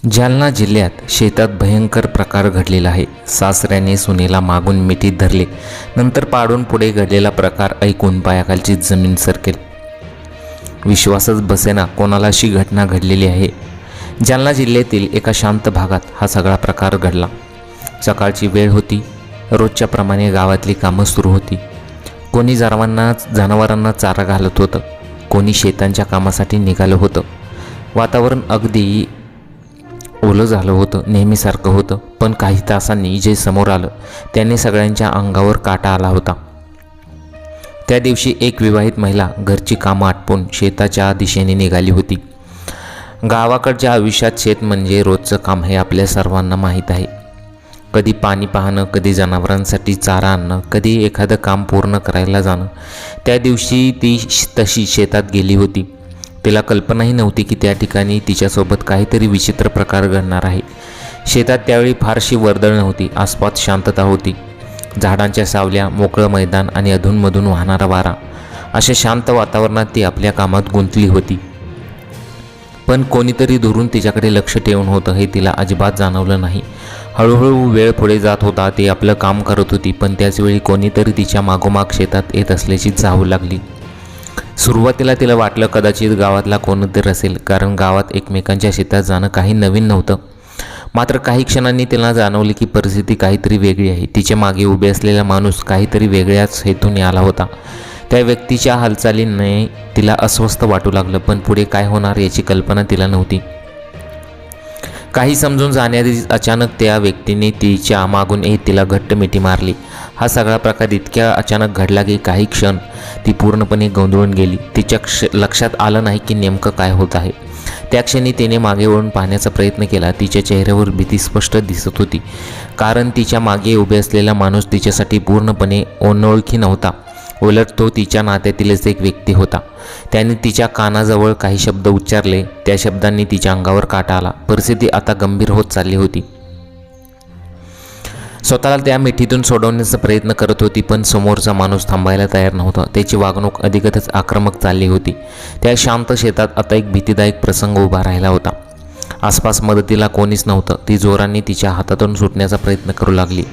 जालना जिल्ह्यात शेतात भयंकर प्रकार घडलेला आहे। सासऱ्याने सुनेला मागून मिठीत धरले, नंतर पाडून पुढे घडलेला प्रकार ऐकून पायाखालची जमीन सरकेल। विश्वासच बसेना कोणाला अशी घटना घडलेली आहे। जालना जिल्ह्यातील एका शांत भागात हा सगळा प्रकार घडला। सकाळची वेळ होती, रोजच्या प्रमाणे गावातली कामं सुरू होती। कोणी जनावरांना चारा घालत होतं, कोणी शेतांच्या कामासाठी निघालं होतं। वातावरण अगदी ओलं झालं होतं, नेहमीसारखं होतं। पण काही तासांनी जे समोर आलं त्याने सगळ्यांच्या अंगावर काटा आला होता। त्या दिवशी एक विवाहित महिला घरची कामं आटपून शेताच्या दिशेने निघाली होती। गावाकडच्या आयुष्यात शेत म्हणजे रोजचं काम हे आपल्या सर्वांना माहीत आहे। कधी पाणी पाहणं, कधी जनावरांसाठी चारा आणणं, कधी एखादं काम पूर्ण करायला जाणं। त्या दिवशी ती तशी शेतात गेली होती। तिला कल्पनाही नव्हती की त्या ठिकाणी तिच्यासोबत काहीतरी विचित्र प्रकार घडणार आहे। शेतात त्यावेळी फारशी वर्दळ नव्हती, आसपास शांतता होती। झाडांच्या सावल्या, मोकळं मैदान आणि अधूनमधून वाहणारा वारा, अशा शांत वातावरणात ती आपल्या कामात गुंतली होती। पण कोणीतरी दुरून तिच्याकडे लक्ष ठेवून होतं हे तिला अजिबात जाणवलं नाही। हळूहळू वेळ पुढे जात होता, ती आपलं काम करत होती, पण त्याचवेळी कोणीतरी तिच्या मागोमाग शेतात येत असल्याची चाहूल लागली। सुरुवातीला तिला वाटलं कदाचित गावातला कोणतरी असेल, कारण गावात एकमेकांच्या शेतात जाणं काही नवीन नव्हतं। मात्र काही क्षणांनी तिला जाणवले की परिस्थिती काहीतरी वेगळी आहे। तिच्या मागे उभे असलेला माणूस काहीतरी वेगळ्याच हेतूने आला होता। त्या व्यक्तीच्या हालचालीने तिला अस्वस्थ वाटू लागलं, पण पुढे काय होणार याची कल्पना तिला नव्हती। काही समजून जाण्याआधी अचानक त्या व्यक्तीने तिच्या मागून येत तिला घट्ट मिठी मारली। हा सगळा प्रकार इतक्या अचानक घडला की काही क्षण ती पूर्णपणे गोंधळून गेली। तिच्या लक्षात आलं नाही की नेमकं काय होत आहे। त्या क्षणी तिने मागे वळून पाहण्याचा प्रयत्न केला। तिच्या चेहऱ्यावर भीती स्पष्ट दिसत होती, कारण तिच्या मागे उभे असलेला माणूस तिच्यासाठी पूर्णपणे अनोळखी नव्हता। उलट तो तिच्या नात्यातीलच एक व्यक्ती होता। त्याने तिच्या कानाजवळ काही शब्द उच्चारले, त्या शब्दांनी तिच्या अंगावर काटा आला। परिस्थिती आता गंभीर होत चालली होती। स्वतःला त्या मिठीतून सोडवण्याचा प्रयत्न करत होती, पण समोरचा माणूस थांबायला तयार नव्हता। त्याची वागणूक अधिकच आक्रमक चालली होती। त्या शांत शेतात आता एक भीतीदायक प्रसंग उभा राहिला होता। आसपास मदतीला कोणीच नव्हतं। ती जोराने तिच्या हातातून सुटण्याचा प्रयत्न करू लागली,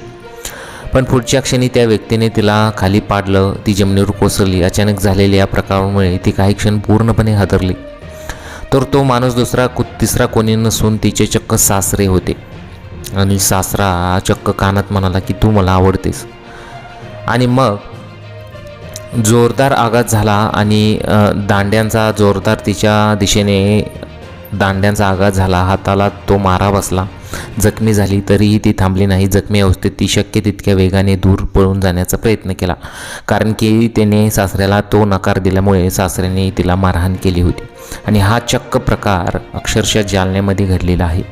पण पुढच्या क्षणी त्या व्यक्तीने तिला खाली पाडलं। ती जमिनीवर कोसळली। अचानक झालेल्या या प्रकारामुळे ती काही क्षण पूर्णपणे हादरली। तर तो माणूस तिसरा कोणी नसून तिचे चक्क सासरे होते। आणि सासरा चक्क कानात म्हणाला की तू मला आवडतेस। आणि मग जोरदार आघात झाला आणि दांड्यांचा जोरदार तिच्या दिशेने दांड्यांचा आघात झाला। हाताला तो मारा बसला, जखमी झाली, तरीही ती थांबली नाही। जखमी अवस्थेत ती शक्य तितक्या वेगाने दूर पळून जाण्याचा प्रयत्न केला, कारण की तिने सासऱ्याला तो नकार दिल्यामुळे सासऱ्याने तिला मारहाण केली होती। आणि हा चक्क प्रकार अक्षरशः जालन्यामध्ये घडलेला आहे।